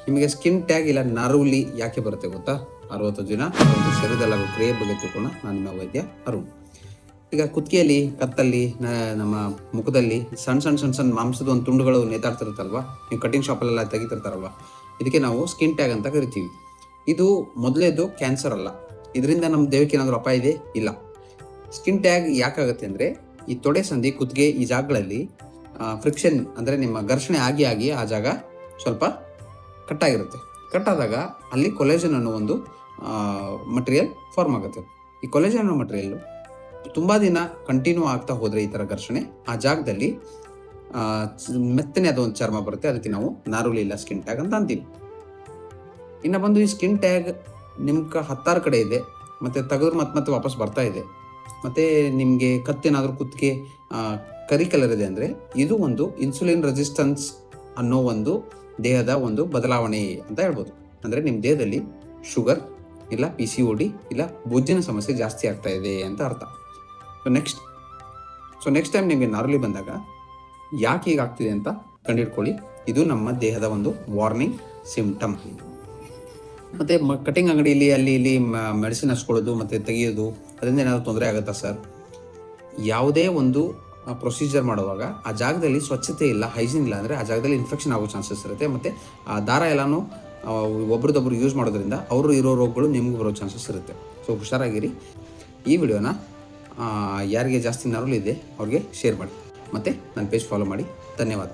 ನಿಮಗೆ skin tag ಇಲ್ಲ ನರುಲಿ ಯಾಕೆ ಬರುತ್ತೆ ಗೊತ್ತಾ? 60 ದಿನ ಒಂದು ಶರೀರದಲ್ಲಾಗೋ ಕ್ರಿಯೆ ಬಗ್ಗೆ ತಿಳ್ಕೊಳ್ಳೋಣ. ನಾನು ನಿಮ್ಮ ವೈದ್ಯ ಅರುಣ್. ಈಗ ಕುತ್ತಿಗೆಯಲ್ಲಿ, ಕತ್ತಲ್ಲಿ, ನಮ್ಮ ಮುಖದಲ್ಲಿ ಸಣ್ಣ ಮಾಂಸದ ಒಂದು ತುಂಡುಗಳು ನೇತಾಡ್ತಿರುತ್ತಲ್ವ, ನೀವು ಕಟಿಂಗ್ ಶಾಪಲ್ಲೆಲ್ಲ ತೆಗಿತಿರ್ತಾರಲ್ವ, ಇದಕ್ಕೆ ನಾವು ಸ್ಕಿನ್ ಟ್ಯಾಗ್ ಅಂತ ಕರಿತೀವಿ. ಇದು ಮೊದಲೇದು ಕ್ಯಾನ್ಸರ್ ಅಲ್ಲ. ಇದರಿಂದ ನಮ್ಮ ದೇಹಕ್ಕೆ ಏನಾದರೂ ಅಪಾಯ ಇದೆ? ಇಲ್ಲ. ಸ್ಕಿನ್ ಟ್ಯಾಗ್ ಯಾಕಾಗುತ್ತೆ ಅಂದರೆ, ಈ ತೊಡೆ ಸಂಧಿ, ಕುತ್ತಿಗೆ, ಈ ಜಾಗಗಳಲ್ಲಿ ಫ್ರಿಕ್ಷನ್ ಅಂದರೆ ನಿಮ್ಮ ಘರ್ಷಣೆ ಆಗಿ ಆ ಜಾಗ ಸ್ವಲ್ಪ ಕಟ್ಟಾಗಿರುತ್ತೆ. ಕಟ್ಟಾದಾಗ ಅಲ್ಲಿ ಕೊಲೆಜನ್ ಅನ್ನೋ ಒಂದು ಮಟೀರಿಯಲ್ ಫಾರ್ಮ್ ಆಗುತ್ತೆ. ಈ ಕೊಲೆಜನ್ ಅನ್ನೋ ಮಟೀರಿಯಲ್ಲು ತುಂಬ ದಿನ ಕಂಟಿನ್ಯೂ ಆಗ್ತಾ ಹೋದರೆ ಈ ಥರ ಘರ್ಷಣೆ ಆ ಜಾಗದಲ್ಲಿ ಮೆತ್ತನೆ ಅದು ಒಂದು ಚರ್ಮ ಬರುತ್ತೆ. ಅದಕ್ಕೆ ನಾವು ನಾರುಲಿ ಇಲ್ಲ ಸ್ಕಿನ್ ಟ್ಯಾಗ್ ಅಂತ ಅಂತೀವಿ. ಇನ್ನು ಬಂದು ಈ ಸ್ಕಿನ್ ಟ್ಯಾಗ್ ನಿಮ್ಗೆ 10 ಕಡೆ ಇದೆ, ಮತ್ತು ತೆಗೆದ್ರೆ ಮತ್ತೆ ವಾಪಸ್ ಬರ್ತಾ ಇದೆ, ಮತ್ತು ನಿಮಗೆ ಕತ್ತೇನಾದರೂ ಕುತ್ತಿಗೆ ಕರಿ ಕಲರ್ ಇದೆ ಅಂದರೆ ಇದು ಒಂದು ಇನ್ಸುಲಿನ್ ರೆಸಿಸ್ಟೆನ್ಸ್ ಅನ್ನೋ ಒಂದು ದೇಹದ ಒಂದು ಬದಲಾವಣೆ ಅಂತ ಹೇಳ್ಬೋದು. ಅಂದರೆ ನಿಮ್ಮ ದೇಹದಲ್ಲಿ ಶುಗರ್ ಇಲ್ಲ PCOD ಇಲ್ಲ ಬೊಜ್ಜಿನ ಸಮಸ್ಯೆ ಜಾಸ್ತಿ ಆಗ್ತಾ ಇದೆ ಅಂತ ಅರ್ಥ. ಸೊ ನೆಕ್ಸ್ಟ್ ಟೈಮ್ ನಿಮಗೆ ನಾರುಲಿ ಬಂದಾಗ ಯಾಕೆ ಹೀಗಾಗ್ತಿದೆ ಅಂತ ಕಂಡುಹಿಡ್ಕೊಳ್ಳಿ. ಇದು ನಮ್ಮ ದೇಹದ ಒಂದು ವಾರ್ನಿಂಗ್ ಸಿಂಪ್ಟಮ್. ಮತ್ತು ಕಟಿಂಗ್ ಅಂಗಡಿಯಲ್ಲಿ ಅಲ್ಲಿ ಇಲ್ಲಿ ಮೆಡಿಸಿನ್ ಹಚ್ಕೊಳ್ಳೋದು ಮತ್ತು ತೆಗೆಯೋದು, ಅದರಿಂದ ಏನಾದರೂ ತೊಂದರೆ ಆಗುತ್ತಾ ಸರ್? ಯಾವುದೇ ಒಂದು ಪ್ರೊಸೀಜರ್ ಮಾಡುವಾಗ ಆ ಜಾಗದಲ್ಲಿ ಸ್ವಚ್ಛತೆ ಇಲ್ಲ, ಹೈಜೀನ್ ಇಲ್ಲ ಅಂದರೆ ಆ ಜಾಗದಲ್ಲಿ ಇನ್ಫೆಕ್ಷನ್ ಆಗೋ ಚಾನ್ಸಸ್ ಇರುತ್ತೆ. ಮತ್ತು ಆ ದಾರ ಎಲ್ಲನೂ ಒಬ್ರದೊಬ್ರು ಯೂಸ್ ಮಾಡೋದ್ರಿಂದ ಅವರು ಇರೋ ರೋಗಗಳು ನಿಮಗೂ ಬರೋ ಚಾನ್ಸಸ್ ಇರುತ್ತೆ. ಸೊ ಹುಷಾರಾಗಿರಿ. ಈ ವಿಡಿಯೋನ ಯಾರಿಗೆ ಜಾಸ್ತಿ ನಾರುಲಿ ಇದೆ ಅವ್ರಿಗೆ ಶೇರ್ ಮಾಡಿ, ಮತ್ತು ನನ್ನ ಪೇಜ್ ಫಾಲೋ ಮಾಡಿ. ಧನ್ಯವಾದ.